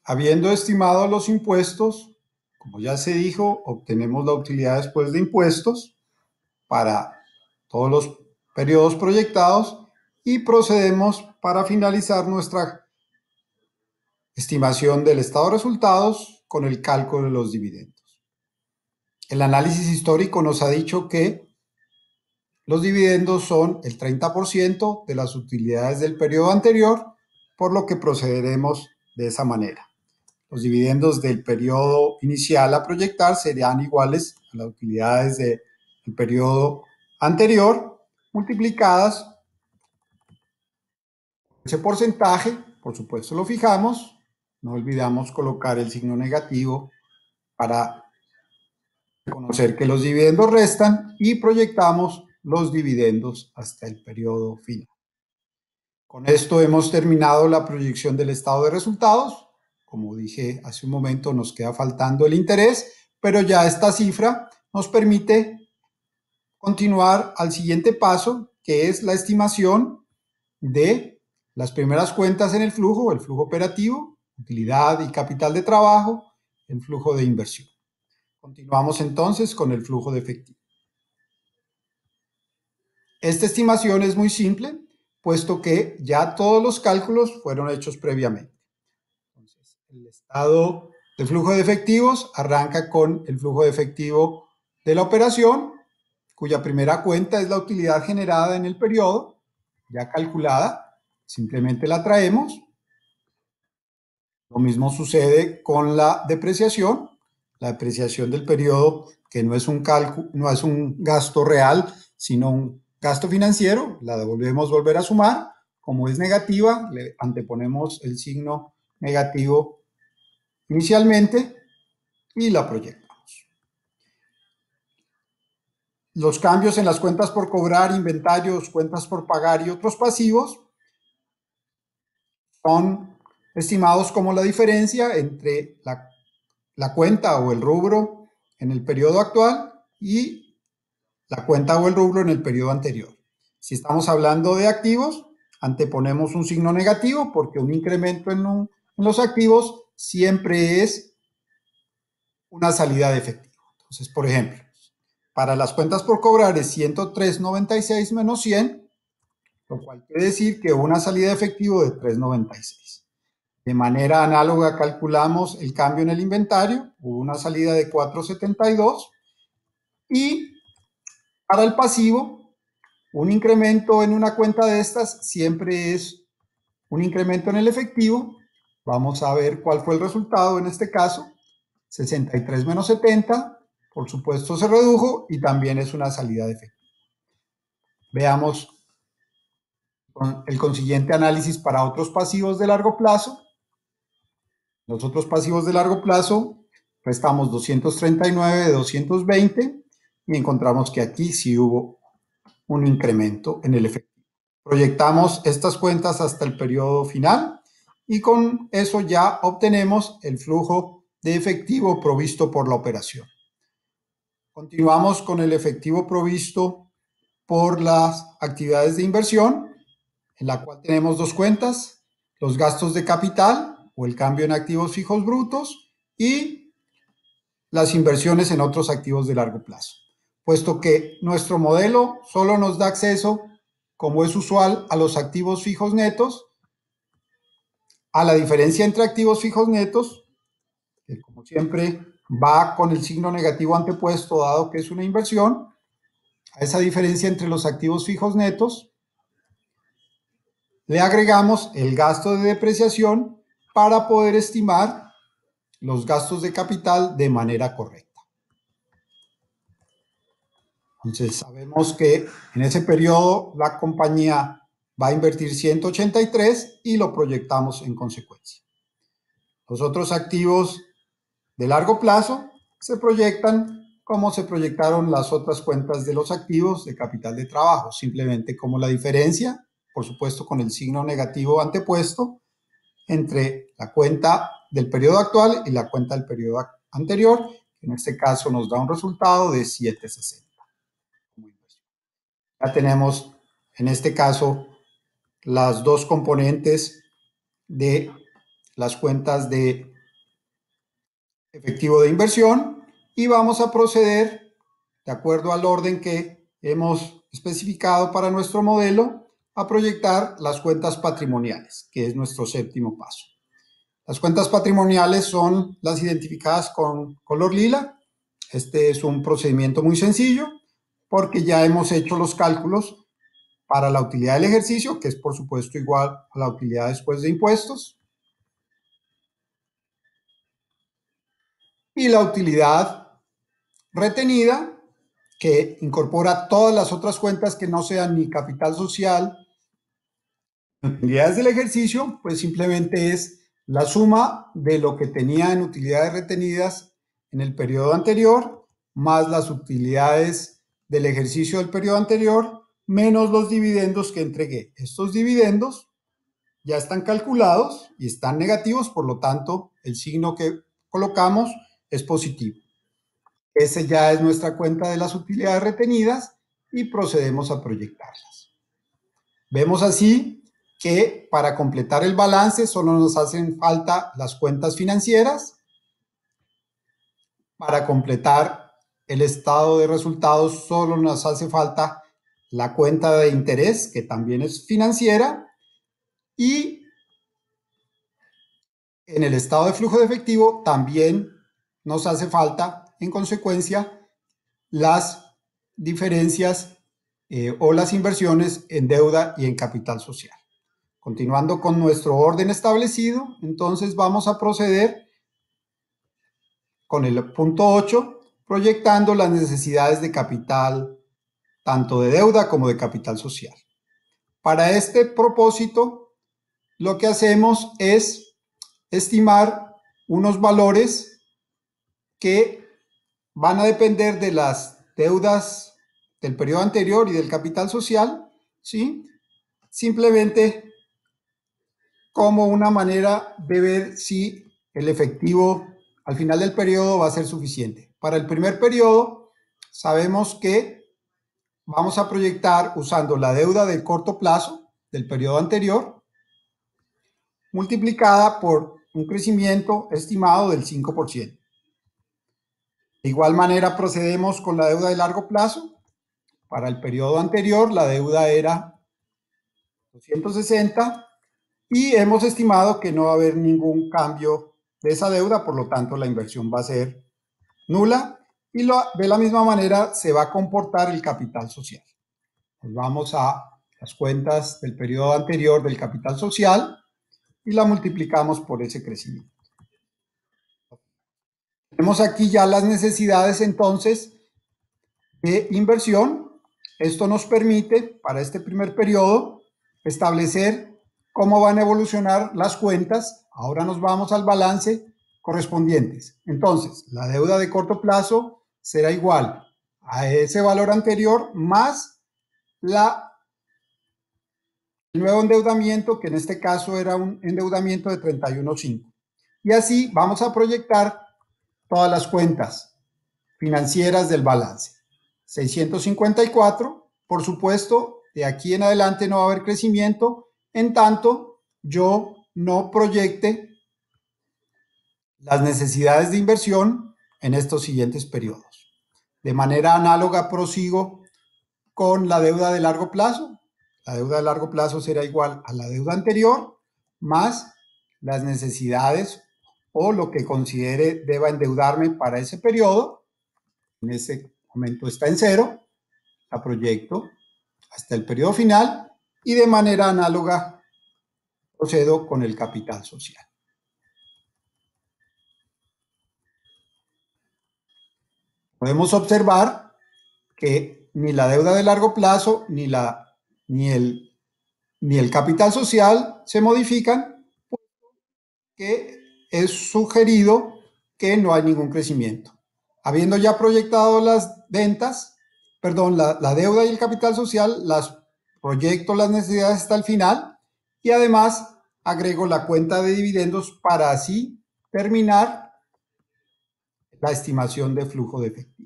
Habiendo estimado los impuestos, como ya se dijo, obtenemos la utilidad después de impuestos para todos los periodos proyectados y procedemos para finalizar nuestra estimación del estado de resultados con el cálculo de los dividendos. El análisis histórico nos ha dicho que los dividendos son el 30% de las utilidades del periodo anterior, por lo que procederemos de esa manera. Los dividendos del periodo inicial a proyectar serían iguales a las utilidades del periodo anterior, multiplicadas por ese porcentaje. Por supuesto lo fijamos, no olvidamos colocar el signo negativo para reconocer que los dividendos restan y proyectamos los dividendos hasta el periodo final. Con esto hemos terminado la proyección del estado de resultados. Como dije hace un momento, nos queda faltando el interés, pero ya esta cifra nos permite continuar al siguiente paso, que es la estimación de las primeras cuentas en el flujo operativo, utilidad y capital de trabajo, el flujo de inversión. Continuamos entonces con el flujo de efectivo. Esta estimación es muy simple, puesto que ya todos los cálculos fueron hechos previamente. Entonces, el estado de flujo de efectivos arranca con el flujo de efectivo de la operación, cuya primera cuenta es la utilidad generada en el periodo, ya calculada, simplemente la traemos. Lo mismo sucede con la depreciación del periodo, que no es un gasto real, sino un gasto financiero, la volver a sumar. Como es negativa, le anteponemos el signo negativo inicialmente y la proyectamos. Los cambios en las cuentas por cobrar, inventarios, cuentas por pagar y otros pasivos son estimados como la diferencia entre la cuenta o el rubro en el periodo actual y la cuenta o el rubro en el periodo anterior. Si estamos hablando de activos, anteponemos un signo negativo porque un incremento en los activos siempre es una salida de efectivo. Entonces, por ejemplo, para las cuentas por cobrar es 103.96 menos 100, lo cual quiere decir que una salida de efectivo de 3.96. De manera análoga calculamos el cambio en el inventario, hubo una salida de 4.72, y para el pasivo, un incremento en una cuenta de estas siempre es un incremento en el efectivo. Vamos a ver cuál fue el resultado en este caso. 63 menos 70, por supuesto se redujo y también es una salida de efectivo. Veamos el consiguiente análisis para otros pasivos de largo plazo. Los otros pasivos de largo plazo, restamos 239 de 220 y encontramos que aquí sí hubo un incremento en el efectivo. Proyectamos estas cuentas hasta el periodo final y con eso ya obtenemos el flujo de efectivo provisto por la operación. Continuamos con el efectivo provisto por las actividades de inversión, en la cual tenemos dos cuentas: los gastos de capital o el cambio en activos fijos brutos y las inversiones en otros activos de largo plazo. Puesto que nuestro modelo solo nos da acceso, como es usual, a los activos fijos netos, a la diferencia entre activos fijos netos, que como siempre va con el signo negativo antepuesto dado que es una inversión, a esa diferencia entre los activos fijos netos le agregamos el gasto de depreciación para poder estimar los gastos de capital de manera correcta. Entonces sabemos que en ese periodo la compañía va a invertir 183 y lo proyectamos en consecuencia. Los otros activos de largo plazo se proyectan como se proyectaron las otras cuentas de los activos de capital de trabajo, simplemente como la diferencia, por supuesto con el signo negativo antepuesto, entre la cuenta del periodo actual y la cuenta del periodo anterior, que en este caso nos da un resultado de 760. Ya tenemos en este caso las dos componentes de las cuentas de efectivo de inversión y vamos a proceder de acuerdo al orden que hemos especificado para nuestro modelo a proyectar las cuentas patrimoniales, que es nuestro séptimo paso. Las cuentas patrimoniales son las identificadas con color lila. Este es un procedimiento muy sencillo porque ya hemos hecho los cálculos para la utilidad del ejercicio, que es por supuesto igual a la utilidad después de impuestos, y la utilidad retenida, que incorpora todas las otras cuentas que no sean ni capital social, ni utilidades del ejercicio, pues simplemente es la suma de lo que tenía en utilidades retenidas en el periodo anterior, más las utilidades del ejercicio del periodo anterior, menos los dividendos que entregué. Estos dividendos ya están calculados y están negativos, por lo tanto, el signo que colocamos es positivo. Ese ya es nuestra cuenta de las utilidades retenidas y procedemos a proyectarlas. Vemos así que para completar el balance solo nos hacen falta las cuentas financieras. Para completar el estado de resultados solo nos hace falta la cuenta de interés, que también es financiera, y en el estado de flujo de efectivo también nos hace falta, en consecuencia, las diferencias o las inversiones en deuda y en capital social. Continuando con nuestro orden establecido, entonces vamos a proceder con el punto 8, proyectando las necesidades de capital, tanto de deuda como de capital social. Para este propósito, lo que hacemos es estimar unos valores que van a depender de las deudas del periodo anterior y del capital social, ¿sí? Simplemente como una manera de ver si el efectivo al final del periodo va a ser suficiente. Para el primer periodo sabemos que vamos a proyectar usando la deuda de corto plazo del periodo anterior multiplicada por un crecimiento estimado del 5%. De igual manera procedemos con la deuda de largo plazo. Para el periodo anterior la deuda era 260 y hemos estimado que no va a haber ningún cambio de esa deuda, por lo tanto la inversión va a ser nula y de la misma manera se va a comportar el capital social. Nos vamos a las cuentas del periodo anterior del capital social y la multiplicamos por ese crecimiento. Tenemos aquí ya las necesidades entonces de inversión. Esto nos permite para este primer periodo establecer cómo van a evolucionar las cuentas. Ahora nos vamos al balance correspondientes. Entonces, la deuda de corto plazo será igual a ese valor anterior más el nuevo endeudamiento, que en este caso era un endeudamiento de 31.5. Y así vamos a proyectar todas las cuentas financieras del balance. 654, por supuesto, de aquí en adelante no va a haber crecimiento, en tanto yo no proyecte las necesidades de inversión en estos siguientes periodos. De manera análoga prosigo con la deuda de largo plazo. La deuda de largo plazo será igual a la deuda anterior más las necesidades o lo que considere deba endeudarme para ese periodo. En ese momento está en cero, la proyecto hasta el periodo final y de manera análoga procedo con el capital social. Podemos observar que ni la deuda de largo plazo ni el capital social se modifican, porque es sugerido que no hay ningún crecimiento. Habiendo ya proyectado las ventas, la deuda y el capital social, las proyecto las necesidades hasta el final y además agrego la cuenta de dividendos para así terminar la estimación de flujo de efectivo.